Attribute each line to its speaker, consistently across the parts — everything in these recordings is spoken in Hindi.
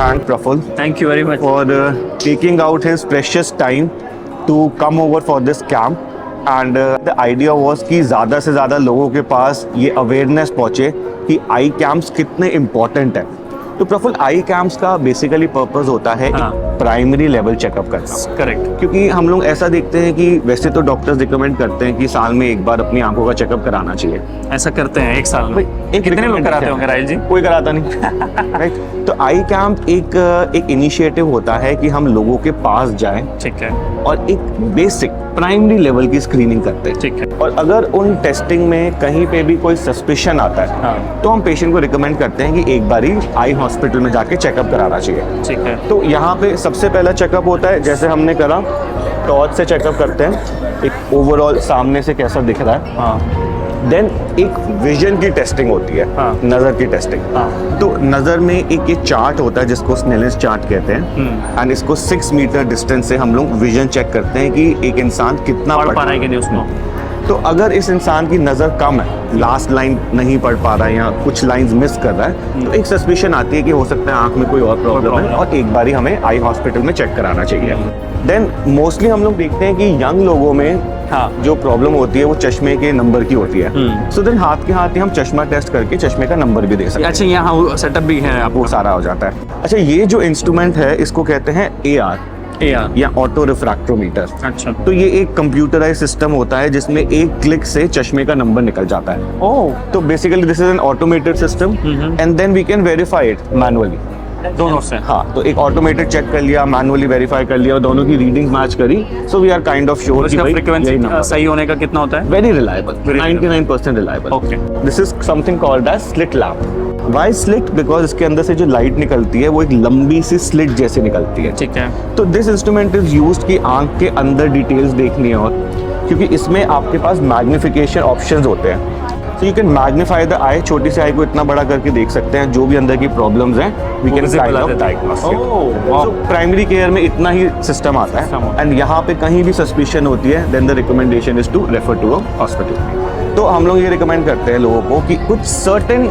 Speaker 1: thank Praful
Speaker 2: Thank you very much.
Speaker 1: for taking out his precious time to come over for this camp. And the idea was कि ज़्यादा से ज़्यादा लोगों के पास ये अवेयरनेस पहुँचे कि आई कैंप्स कितने इम्पोर्टेंट है। तो प्रफुल्ल, आई कैंप्स का बेसिकली पर्पस होता है प्राइमरी लेवल चेकअप करना।
Speaker 2: करेक्ट।
Speaker 1: क्योंकि हम लोग ऐसा देखते हैं कि वैसे तो डॉक्टर्स रिकमेंड करते हैं कि साल में एक बार अपनी आंखों का चेकअप कराना चाहिए।
Speaker 2: ऐसा करते हैं एक साल में? कितने लोग कराते होंगे राहिल जी?
Speaker 1: कोई कराता नहीं। राइट। तो आई कैंप एक इनिशिएटिव होता है कि हम लोगों के पास जाएं,
Speaker 2: ठीक है,
Speaker 1: और एक बेसिक प्राइमरी लेवल की स्क्रीनिंग करते हैं।
Speaker 2: ठीक है।
Speaker 1: और अगर उन टेस्टिंग में कहीं पे भी कोई सस्पिशन आता है तो हम पेशेंट को रिकमेंड करते हैं कि एक बारी आई हॉस्पिटल में जाके चेकअप कराना चाहिए।
Speaker 2: ठीक है।
Speaker 1: तो यहाँ पे सबसे पहला चेकअप होता है, जैसे हमने करा, टॉर्च से चेकअप करते हैं, एक ओवरऑल सामने से कैसा दिख रहा है। देन एक विजन की टेस्टिंग होती है, नज़र की टेस्टिंग। तो नज़र में एक ये चार्ट होता है जिसको स्नेलिस चार्ट कहते हैं, एंड इसको 6 मीटर डिस्टेंस से हम लोग विजन चेक करते हैं कि एक इंसान कितना
Speaker 2: पढ़ पा रहा है कि नहीं उसको।
Speaker 1: तो अगर इस इंसान की नज़र कम है, लास्ट लाइन नहीं पढ़ पा रहा है या कुछ लाइंस मिस कर रहा है, तो एक सस्पिशन आती है कि हो सकता है आंख में कोई और प्रॉब्लम है और एक बारी हमें आई हॉस्पिटल में चेक कराना चाहिए। देन मोस्टली हम लोग देखते हैं कि यंग लोगों में जो प्रॉब्लम होती है वो चश्मे के नंबर की होती है। सो देन हाथ के हाथ ही हम चश्मा टेस्ट करके चश्मे का नंबर भी दे सकते हैं।
Speaker 2: अच्छा, यहाँ सेटअप भी है आपको?
Speaker 1: वो सारा हो जाता है। अच्छा, ये जो इंस्ट्रूमेंट है इसको कहते हैं AR या ऑटो रिफ्रैक्टोमीटर।
Speaker 2: अच्छा।
Speaker 1: तो ये एक कंप्यूटराइज सिस्टम होता है जिसमें एक क्लिक से चश्मे का नंबर निकल जाता है। तो basically this is an automated system and then we can verify it manually.
Speaker 2: दोनों से?
Speaker 1: हाँ, तो एक ऑटोमेटेड चेक कर लिया, मैनुअली वेरीफाई कर लिया और दोनों की रीडिंग मैच करी। So we are kind of sure कि
Speaker 2: फ्रीक्वेंसी सही होने का कितना होता है?
Speaker 1: Very reliable, 99% reliable.
Speaker 2: Okay.
Speaker 1: This is something called as slit lamp. Why slit? Because इसके अंदर से जो लाइट निकलती है वो एक लंबी सी स्लिट जैसी निकलती है।
Speaker 2: ठीक है।
Speaker 1: तो दिस इंस्ट्रूमेंट इज यूज्ड कि आंख के अंदर डिटेल्स देखनी है, और क्योंकि इसमें आपके पास मैग्निफिकेशन ऑप्शंस होते हैं। So you can magnify the eye, छोटी सी आई को इतना बड़ा करके देख सकते हैं, जो भी अंदर की प्रॉब्लम्स हैं we can kind of diagnose it. So primary care में इतना ही सिस्टम आता है, एंड यहाँ पे कहीं भी सस्पिशन होती है then the recommendation is to refer to a hospital. तो हम लोग ये रिकमेंड करते हैं लोगों को कि कुछ सर्टेन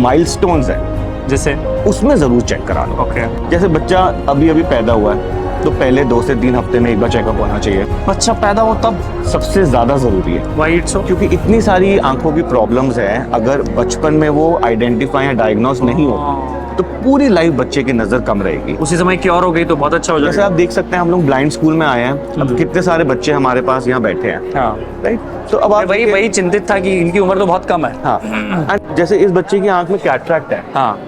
Speaker 1: माइलस्टोन्स हैं
Speaker 2: जैसे
Speaker 1: उसमें जरूर चेक करा लो। जैसे बच्चा अभी पैदा हुआ है तो पहले 2 से 3 हफ्ते में एक बार चेकअप होना चाहिए।
Speaker 2: बच्चा पैदा हो तब
Speaker 1: सबसे ज्यादा जरूरी है।
Speaker 2: Why it's so?
Speaker 1: क्योंकि इतनी सारी आंखों की प्रॉब्लम्स हैं, अगर बचपन में वो आइडेंटिफाई या डायग्नोस नहीं हो तो पूरी लाइफ बच्चे की नजर कम रहेगी।
Speaker 2: उसी समय क्योर हो गई तो बहुत अच्छा हो जाएगा।
Speaker 1: जैसे आप देख सकते हैं, हम लोग ब्लाइंड स्कूल में आए हैं, अब कितने सारे बच्चे हमारे पास यहाँ बैठे हैं। राइट। तो अब आप
Speaker 2: वही चिंतित था कि इनकी उम्र तो बहुत कम है।
Speaker 1: हाँ। जैसे इस बच्चे की आंख में कैटरैक्ट है,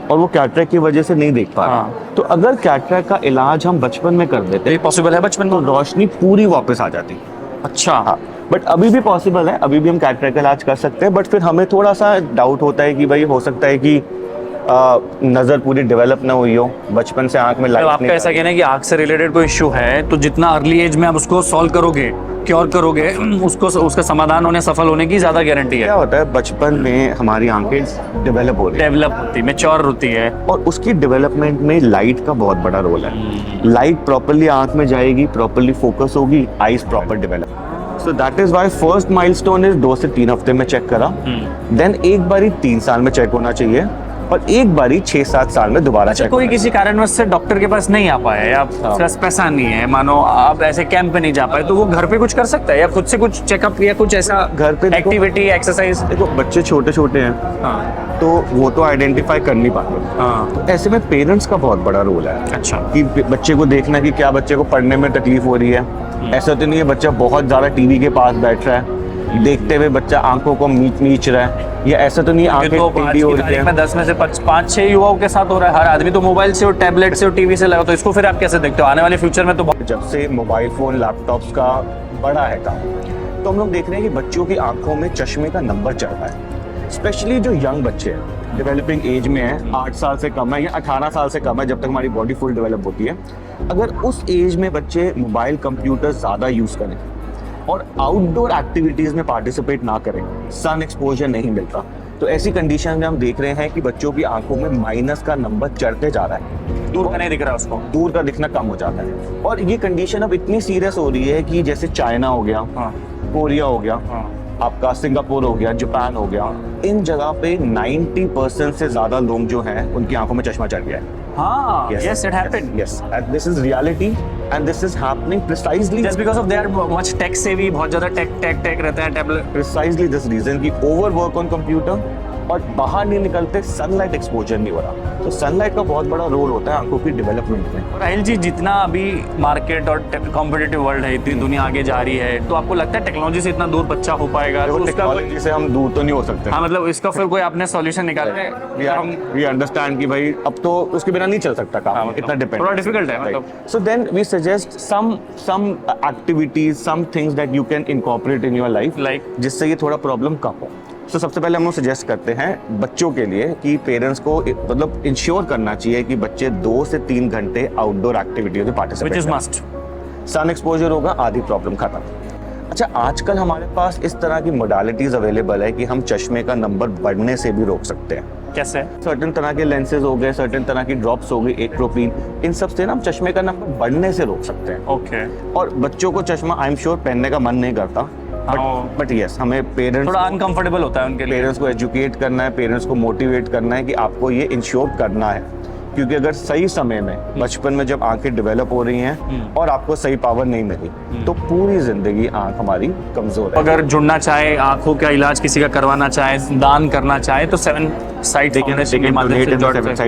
Speaker 1: और वो कैटरैक्ट की वजह से नहीं देख पा रहा, तो अगर कैटरैक्ट का इलाज हम बचपन में कर देते,
Speaker 2: पॉसिबल है बचपन में,
Speaker 1: रोशनी पूरी वापस आ जाती।
Speaker 2: अच्छा।
Speaker 1: हाँ, बट अभी भी पॉसिबल है, अभी भी हम कैटरैक्ट का इलाज कर सकते हैं, बट फिर हमें थोड़ा सा डाउट होता है कि भाई हो सकता है कि नजर पूरी डेवलप ना हुई हो, बचपन से आंख में लाइट।
Speaker 2: आपका ऐसा कहना है कि आंख से रिलेटेड कोई इश्यू है तो जितना अर्ली एज में आप उसको सॉल्व करोगे, क्योर करोगे, उसका समाधान होने, सफल होने की ज्यादा गारंटी है।
Speaker 1: क्या होता है, बचपन में हमारी आंखें डेवलप
Speaker 2: होती, मैच्योर होती है, और
Speaker 1: उसकी डेवलपमेंट में लाइट का बहुत बड़ा रोल है। लाइट प्रॉपर्ली आंख में जाएगी, प्रॉपर्ली फोकस होगी, eyes proper develop. So that is why first milestone is 2 से 3 हफ्ते में चेक करा, देन एक बारी 3 साल में चेक होना चाहिए, और एक बारी 6-7 साल में दोबारा चेक।
Speaker 2: कोई किसी कारणवश से डॉक्टर के पास नहीं आ पाए, आप पैसा नहीं है, मानो आप ऐसे कैंप पे नहीं जा पाए, तो वो घर पे कुछ कर सकता है या खुद से कुछ चेकअप या कुछ ऐसा घर पे एक्टिविटी, एक्सरसाइज?
Speaker 1: देखो, बच्चे छोटे हैं, तो वो तो आइडेंटिफाई कर नहीं पाते। तो ऐसे में पेरेंट्स का बहुत बड़ा रोल है।
Speaker 2: अच्छा।
Speaker 1: कि बच्चे को देखना कि क्या बच्चे को पढ़ने में तकलीफ हो रही है। ऐसा तो नहीं है बच्चा बहुत ज्यादा टीवी के पास बैठ रहा है, देखते हुए बच्चा आंखों को मीच रहा है, या ऐसा तो नहीं आंखें टेढ़ी हो रही है।
Speaker 2: 10 में से 5-6 युवाओं के साथ हो रहा है। हर आदमी तो मोबाइल से और टैबलेट से और टीवी से लगा, तो इसको फिर आप कैसे देखते हो? आने वाले फ्यूचर में तो
Speaker 1: जब से मोबाइल फोन, लैपटॉप्स का बड़ा है काम, तो हम लोग देख रहे हैं कि बच्चों की आंखों में चश्मे का नंबर चढ़ रहा है। स्पेशली जो यंग बच्चे हैं, डेवलपिंग एज में है, 8 साल से कम है या 18 साल से कम है, जब तक हमारी बॉडी फुल डेवलप होती है, अगर उस एज में बच्चे मोबाइल, कंप्यूटर ज़्यादा यूज़ करें और आउटडोर एक्टिविटीज़ में पार्टिसिपेट ना करें, सन एक्सपोजर नहीं मिलता, तो ऐसी कंडीशन में हम देख रहे हैं कि बच्चों की आंखों में माइनस का नंबर चढ़ते जा रहा है।
Speaker 2: दूर का नहीं दिख रहा, उसको
Speaker 1: दूर का दिखना कम हो जाता है। और ये कंडीशन अब इतनी सीरियस हो रही है कि जैसे चाइना हो गया, कोरिया हो गया, आपका सिंगापुर हो गया, जापान हो गया, इन जगह पे 90% से ज्यादा लोग जो हैं उनकी आंखों में चश्मा चढ़ गया है।
Speaker 2: हाँ, yes, it happened.
Speaker 1: Yes, and this is reality, and this is happening precisely.
Speaker 2: Just because of they are much tech savvy, बहुत ज़्यादा tech रहता है टैबलेट.
Speaker 1: Precisely this reason कि overwork on computer और बाहर नहीं निकलते, सनलाइट एक्सपोजर नहीं हो रहा. तो सनलाइट का बहुत बड़ा रोल होता है आंखों की डेवलपमेंट में.
Speaker 2: और अहिल जी, जितना अभी मार्केट और कॉम्पिटिटिव वर्ल्ड है, इतनी दुनिया आगे जा रही है, तो आपको लगता है टेक्नोलॉजी से इतना दूर बच्चा हो पाएगा? तो उसका
Speaker 1: टेक्नोलॉजी से हम दूर तो नहीं हो सकते.
Speaker 2: हाँ, मतलब इसका फिर कोई आपने सॉल्यूशन निकाला है?
Speaker 1: वी अंडरस्टैंड कि भाई अब तो उसके बिना नहीं चल सकता काम, इतना डिपेंड.
Speaker 2: थोड़ा डिफिकल्ट है मतलब.
Speaker 1: So then we suggest some activities, some things that you can incorporate in your life,
Speaker 2: Like?
Speaker 1: जिससे ये थोड़ा प्रॉब्लम कम हो. तो सबसे पहले हम लोग सजेस्ट करते हैं बच्चों के लिए कि पेरेंट्स को मतलब इंश्योर करना चाहिए कि बच्चे 2 से 3 घंटे आउटडोर एक्टिविटीज में पार्टिसिपेट
Speaker 2: Which is
Speaker 1: करें.
Speaker 2: must.
Speaker 1: सन एक्सपोजर होगा, आधी प्रॉब्लम खत्म. अच्छा, आजकल हमारे पास इस तरह की मोडालिटीज अवेलेबल है कि हम चश्मे का नंबर बढ़ने से भी रोक सकते हैं.
Speaker 2: कैसे?
Speaker 1: सर्टेन तरह के लेंसेज हो गए, सर्टेन तरह की ड्रॉप्स हो गई, एक्रोपीन, इन सब से ना हम चश्मे का नंबर बढ़ने से रोक सकते हैं.
Speaker 2: ओके.
Speaker 1: और बच्चों को चश्मा आई एम श्योर पहनने का मन नहीं करता, बट यस, हमें पेरेंट्स
Speaker 2: थोड़ा अनकंफर्टेबल होता है उनके लिए.
Speaker 1: पेरेंट्स को एजुकेट करना है, पेरेंट्स को मोटिवेट करना है कि आपको ये इंश्योर करना है. क्योंकि अगर सही समय में बचपन में जब आंखें डेवलप हो रही हैं और आपको सही पावर नहीं मिली तो पूरी जिंदगी आंख हमारी कमजोर है.
Speaker 2: अगर जुड़ना चाहे, आंखों का इलाज किसी का करवाना चाहे, दान करना चाहे, तो 7 side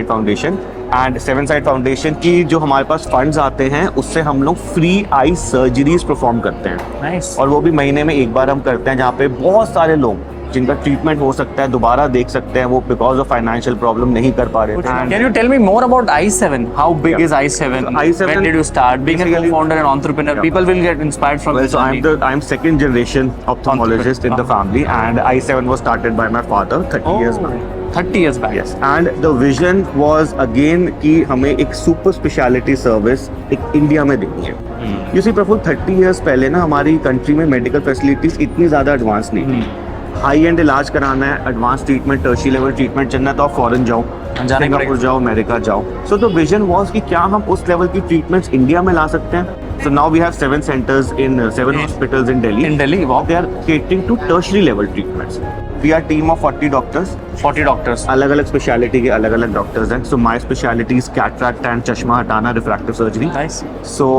Speaker 1: foundation and 7 side foundation की जो हमारे पास फंड्स आते हैं उससे हम लोग फ्री आई सर्जरीज परफॉर्म करते हैं.
Speaker 2: नाइस.
Speaker 1: और वो भी महीने में एक बार हम करते हैं, जहाँ पे बहुत सारे लोग जिनका ट्रीटमेंट हो सकता है दोबारा देख सकते हैं, वो बिकॉज ऑफ फाइनेंशियल प्रॉब्लम नहीं कर पा रहे थे.
Speaker 2: Can you tell me more about i7? How big is i7?
Speaker 1: So i7
Speaker 2: When did you start? Being a
Speaker 1: basically-
Speaker 2: co-founder and entrepreneur,
Speaker 1: Yeah.
Speaker 2: people will get inspired from
Speaker 1: Well,
Speaker 2: this
Speaker 1: so
Speaker 2: journey.
Speaker 1: I'm second generation ophthalmologist in the family, and i7 was started by my father 30 years back.
Speaker 2: 30 years back.
Speaker 1: Yes, and the vision was again कि हमें एक सुपर स्पेशलिटी सर्विस एक इंडिया में देनी है. You see प्रफुल्ल, 30 years पहले ना हमारी कंट्री में मेडिकल फैसिलिटीज इतनी ज़्यादा एडवांस नहीं थी. हाई एंड इलाज कराना है, advance treatment, tertiary level treatment चलना है तो आप फॉरेन जाओ, सिंगापुर जाओ, अमेरिका जाओ. सो द विजन वाज कि क्या हम उस लेवल की ट्रीटमेंट्स इंडिया में ला सकते हैं. So now we have 7 centers in 7 hospitals in Delhi.
Speaker 2: In Delhi, wow.
Speaker 1: They are catering to tertiary level treatments. We are team of 40 doctors.
Speaker 2: 40 doctors.
Speaker 1: अलग अलग स्पेशलिटी के अलग अलग डॉक्टर्स हैं. So my speciality is cataract and चश्मा हटाना, रिफ्रैक्टिव सर्जरी.
Speaker 2: Nice.
Speaker 1: सो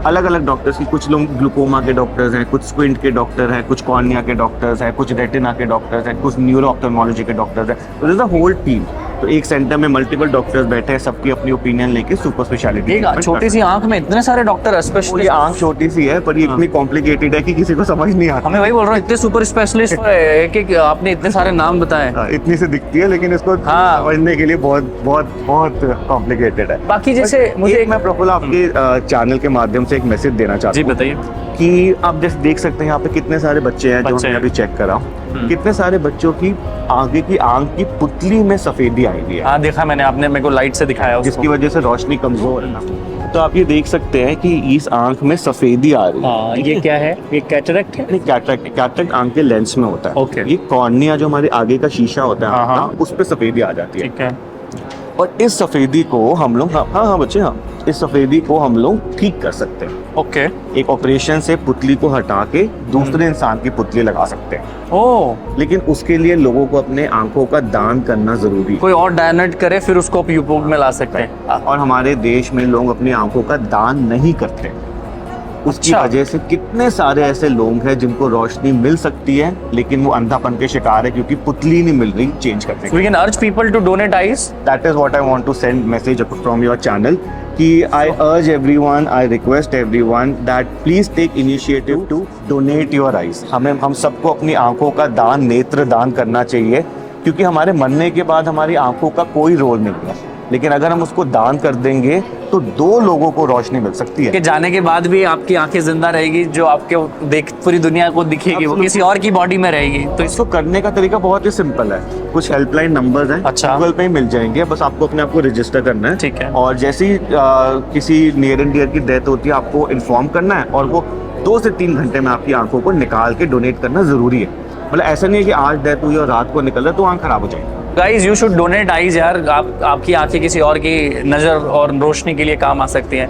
Speaker 1: अलग अलग डॉक्टर्स की, कुछ लोग ग्लूकोमा के डॉक्टर्स हैं, कुछ स्क्विंट के डॉक्टर हैं, कुछ कॉर्निया के डॉक्टर्स हैं, कुछ रेटिना के डॉक्टर्स हैं, कुछ न्यूरो ऑप्थेल्मोलॉजी के डॉक्टर्स हैं. तो this is a whole team. तो एक सेंटर में मल्टीपल डॉक्टर्स बैठे हैं, सबकी अपनी ओपिनियन लेके सुपर स्पेशलिटी.
Speaker 2: एक छोटी सी आंख में इतने सारे डॉक्टर, स्पेशली
Speaker 1: ये आंख छोटी सी है पर ये इतनी कॉम्प्लिकेटेड है कि किसी को समझ नहीं आता.
Speaker 2: हमें वही बोल रहा हूँ, इतने सुपर स्पेशलिस्ट एक आपने इतने सारे नाम बताए.
Speaker 1: इतनी सी दिखती है लेकिन इसको समझने के लिए बहुत बहुत बहुत कॉम्प्लिकेटेड है.
Speaker 2: बाकी जैसे मुझे
Speaker 1: मैं प्रफुल्ल आपके चैनल के माध्यम से एक मैसेज देना चाहता
Speaker 2: जी,
Speaker 1: हूँ.
Speaker 2: बताइए.
Speaker 1: कि आप जैसे देख सकते हैं यहाँ पे कितने सारे बच्चे हैं जो मैं अभी चेक कर रहा हूँ. कितने सारे बच्चों की आगे की आंख की पुतली में सफेदी आई हुई है.
Speaker 2: हाँ, देखा मैंने, आपने मेरे को लाइट से दिखाया उसको.
Speaker 1: जिसकी वजह से रोशनी कमजोर है ना. तो आप ये देख सकते हैं कि इस आंख में सफेदी आ रही है.
Speaker 2: हाँ, ये क्या है? ये कैटरैक्ट है?
Speaker 1: नहीं, कैटरैक्ट आंख के लेंस में होता है.
Speaker 2: Okay.
Speaker 1: ये कॉर्निया जो हमारे आगे का शीशा होता है
Speaker 2: हाँ,
Speaker 1: आंख का, उस पे सफेदी आ जाती है.
Speaker 2: ठीक है.
Speaker 1: और इस सफेदी को हम लोग हाँ बच्चे, हाँ, इस सफेदी को हम लोग ठीक कर सकते हैं.
Speaker 2: ओके.
Speaker 1: एक ऑपरेशन से पुतली को हटा के दूसरे इंसान की पुतली लगा सकते हैं.
Speaker 2: ओह.
Speaker 1: लेकिन उसके लिए लोगों को अपने आंखों का दान करना जरूरी है.
Speaker 2: कोई और डायनेट करे फिर उसको उपयोग में ला सकते हैं.
Speaker 1: और हमारे देश में लोग अपनी आंखों का दान नहीं करते. उसकी
Speaker 2: अच्छा.
Speaker 1: वजह से कितने सारे ऐसे लोग हैं जिनको रोशनी मिल सकती है लेकिन वो अंधापन के शिकार है क्योंकि पुतली नहीं मिल रही चेंज करने
Speaker 2: So we can urge people to donate eyes.
Speaker 1: That is what I want to send message from your channel. कि I urge everyone, I request everyone that please take initiative to donate your eyes. हम सबको अपनी आंखों का दान, नेत्र दान करना चाहिए क्योंकि हमारे मरने के बाद हमारी आंखों का कोई रोल नहीं है. लेकिन अगर हम उसको दान कर देंगे तो 2 लोगों को रोशनी मिल सकती है.
Speaker 2: कि जाने के बाद भी आपकी आंखें जिंदा रहेगी, जो आपके देख पूरी दुनिया को दिखेगी, वो किसी और की बॉडी में रहेगी.
Speaker 1: तो इसको करने का तरीका बहुत ही सिंपल है. कुछ हेल्पलाइन नंबर्स हैं,
Speaker 2: अच्छा.
Speaker 1: गूगल पे ही मिल जाएंगे. बस आपको अपने आप को रजिस्टर करना है.
Speaker 2: ठीक है.
Speaker 1: और जैसे ही किसी नियर एंड डियर की डेथ होती है आपको इन्फॉर्म करना है और वो 2 से 3 घंटे में आपकी आंखों को निकाल के डोनेट करना जरूरी है. मतलब ऐसा नहीं है कि आज डेथ हुई और रात को निकल रहा तो आंख खराब हो जाएगी.
Speaker 2: Guys, you should donate eyes यार. आपकी आंखें किसी और की नजर और रोशनी के लिए काम आ सकती हैं.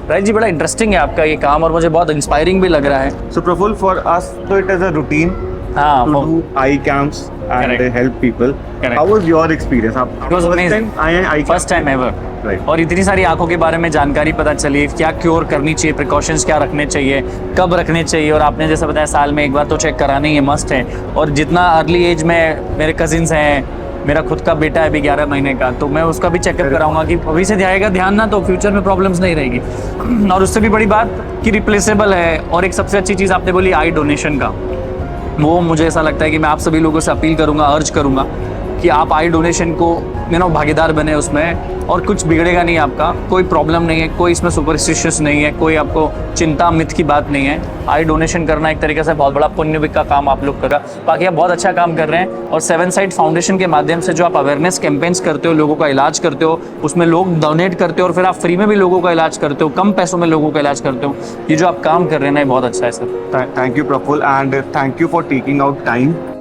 Speaker 2: राइट जी, बड़ा इंटरेस्टिंग है आपका ये काम और मुझे बहुत इंस्पायरिंग भी लग रहा है.
Speaker 1: सो प्रफुल्ल, फॉर अस तो इट इज अ रूटीन
Speaker 2: हाँ,
Speaker 1: to do eye camps and
Speaker 2: Correct.
Speaker 1: help people.
Speaker 2: Correct.
Speaker 1: How was your experience? आप
Speaker 2: It was
Speaker 1: first
Speaker 2: amazing.
Speaker 1: time आए हैं
Speaker 2: फर्स्ट टाइम एवर
Speaker 1: Right.
Speaker 2: और इतनी सारी आंखों के बारे में जानकारी पता चली, क्या क्योर करनी चाहिए, प्रिकॉशंस क्या रखने चाहिए, कब रखने चाहिए, और आपने जैसा बताया साल में एक बार तो चेक कराना ही है, मस्ट है। और जितना अर्ली एज में मेरे कजिन्स हैं, मेरा खुद का बेटा है अभी 11 महीने का, तो मैं उसका भी चेकअप कराऊंगा कि अभी से जाएगा ध्यान ना, तो फ्यूचर में प्रॉब्लम्स नहीं रहेगी। और उससे भी बड़ी बात कि रिप्लेसेबल है। और एक सबसे अच्छी चीज़ आपने बोली आई डोनेशन का, वो मुझे ऐसा लगता है कि मैं आप सभी लोगों से अपील करूंगा, अर्ज करूंगा कि आप आई डोनेशन को भागीदार बने उसमें, और कुछ बिगड़ेगा नहीं आपका, कोई प्रॉब्लम नहीं है, कोई इसमें सुपरस्टिशियस नहीं है, कोई आपको चिंता मिथ की बात नहीं है। आई डोनेशन करना एक तरीके से बहुत बड़ा पुण्य का काम आप लोग करा। बाकी आप बहुत अच्छा काम कर रहे हैं, और सेवन साइड फाउंडेशन के माध्यम से जो आप अवेयरनेस कैंपेन्स करते हो, लोगों का इलाज करते हो, उसमें लोग डोनेट करते हो और फिर आप फ्री में भी लोगों का इलाज करते हो, कम पैसों में लोगों का इलाज करते हो, ये जो आप काम कर रहे हैं ना, ये बहुत अच्छा है sir.
Speaker 1: Thank you, Praful, and thank you for taking out time